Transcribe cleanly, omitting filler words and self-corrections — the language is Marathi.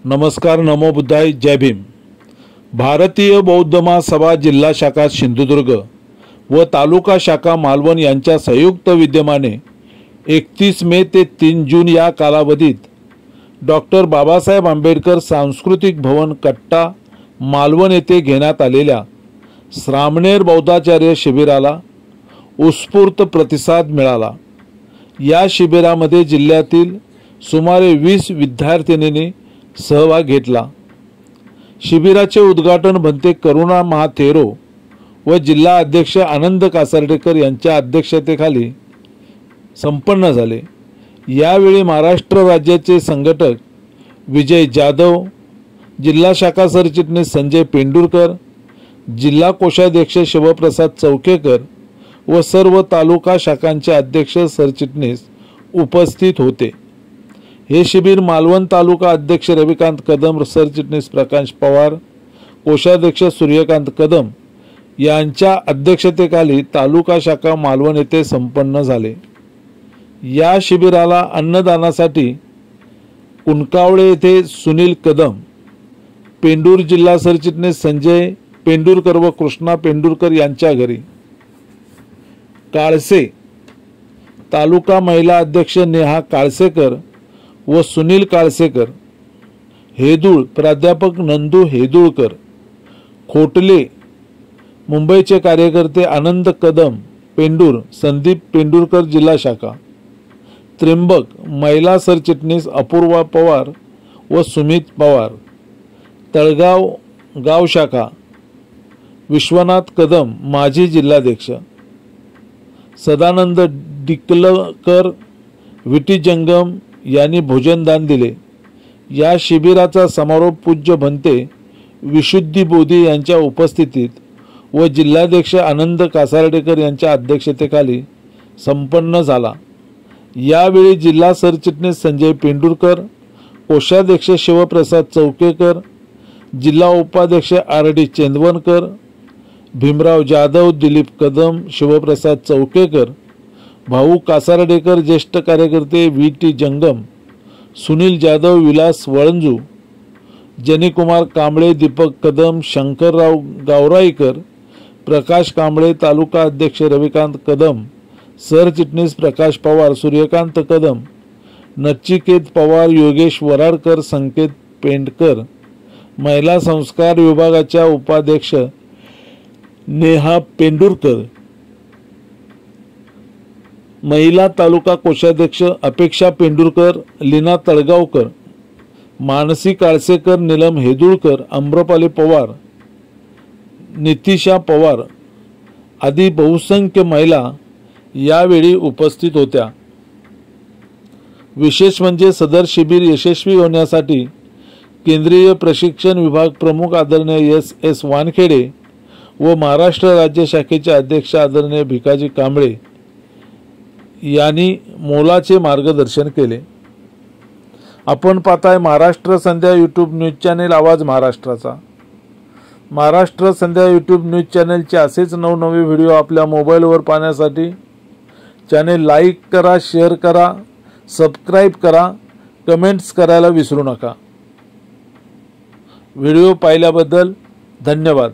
नमस्कार, नमो बुद्धाय, जय भीम। भारतीय बौद्ध महासभा जिल्हा शाखा सिंधुदुर्ग व तालुका शाखा मालवण यांच्या संयुक्त विद्यमाने 31 मे ते 3 जून या कालावधीत डॉक्टर बाबासाहेब आंबेडकर सांस्कृतिक भवन कट्टा मालवण येथे घेण्यात आलेल्या श्रामणेर बौद्धाचार्य शिबिराला उत्स्फूर्त प्रतिसाद मिळाला। या शिबिरामध्ये जिल्ह्यातील सुमारे 20 विद्यार्थिनींनी सहभाग घेतला। शिबिराचे उद्घाटन भंते करुणा महाथेरो व जिल्हा अध्यक्ष आनंद कासारडेकर यांच्या अध्यक्षतेखाली संपन्न झाले। यावेळी महाराष्ट्र राज्याचे संघटक विजय जाधव, जिल्हा शाखा सरचिटणीस संजय पेंडुरकर, जिल्हा कोषाध्यक्ष शिवप्रसाद चौकेकर व सर्व तालुका शाखांचे अध्यक्ष सरचिटणीस उपस्थित होते। हे शिबिर मालवण तालुका अध्यक्ष रविकांत कदम, सरचिटणीस प्रकाश पवार, कोषाध्यक्ष सूर्यकांत कदम यांच्या अध्यक्षतेखाली तालुका शाखा मालवण येथे संपन्न झाले। या शिबिराला अन्नदानासाठी कुणकावळे येथे सुनील कदम, पेंडूर जिल्हा सरचिटणीस संजय पेंडुरकर व कृष्णा पेंडुरकर यांच्या घरी, काळसे तालुका महिला अध्यक्ष नेहा काळसेकर व सुनील काळसेकर, हेदूळ प्राध्यापक नंदू हेदूळकर, खोटले मुंबईचे कार्यकर्ते आनंद कदम पेंडूर, संदीप पेंडुरकर जिल्हा शाखा, त्र्यंबक महिला सरचिटणीस अपूर्वा पवार व सुमित पवार, तळगाव गाव शाखा विश्वनाथ कदम माजी जिल्हाध्यक्ष, सदानंद डिकलकर विटी जंगम यांनी भोजनदान दिले। या शिबिराचा समारोप पूज्य भंते विशुद्धी बोधी यांच्या उपस्थितीत व जिल्हाध्यक्ष आनंद कासारडेकर यांच्या अध्यक्षतेखाली संपन्न झाला। यावेळी जिल्हा सरचिटणीस संजय पेंडुरकर, कोषाध्यक्ष शिवप्रसाद चौकेकर, जिल्हा उपाध्यक्ष RD चेंदवनकर, भीमराव जाधव, दिलीप कदम, शिवप्रसाद चौकेकर, भाऊ कासारडेकर, ज्येष्ठ कार्यकर्ते VT जंगम, सुनील जाधव, विलास वळंजू, जनीकुमार कांबळे, दीपक कदम, शंकरराव गावराईकर, प्रकाश कांबळे, तालुका अध्यक्ष रविकांत कदम, सरचिटणीस प्रकाश पवार, सूर्यकांत कदम, नचिकेत पवार, योगेश वराडकर, संकेत पेंडकर, महिला संस्कार विभागाच्या उपाध्यक्ष नेहा पेंडुरकर, महिला तालुका कोषाध्यक्ष अपेक्षा पेंडुरकर, लीना तळगावकर, मानसी काळसेकर, नीलम हेदुळकर, अम्रपाली पवार, नितिशा पवार आदी बहुसंख्य महिला यावेळी उपस्थित होत्या। विशेष म्हणजे सदर शिबिर यशस्वी होण्यासाठी केंद्रीय प्रशिक्षण विभाग प्रमुख आदरणीय S वानखेडे व महाराष्ट्र राज्य शाखेचे अध्यक्ष आदरणीय भिकाजी कांबळे यांनी मोलाचे मार्गदर्शन केले। आपण पाहताय महाराष्ट्र संध्या यूट्यूब न्यूज चॅनेल, आवाज महाराष्ट्राचा। महाराष्ट्र संध्या यूट्यूब न्यूज चॅनेलचे असेच नवनवे व्हिडिओ आपल्या मोबाईलवर पाहण्यासाठी चॅनेल लाईक करा, शेअर करा, सबस्क्राईब करा, कमेंट्स करायला विसरू नका। व्हिडिओ पाहिल्याबद्दल धन्यवाद।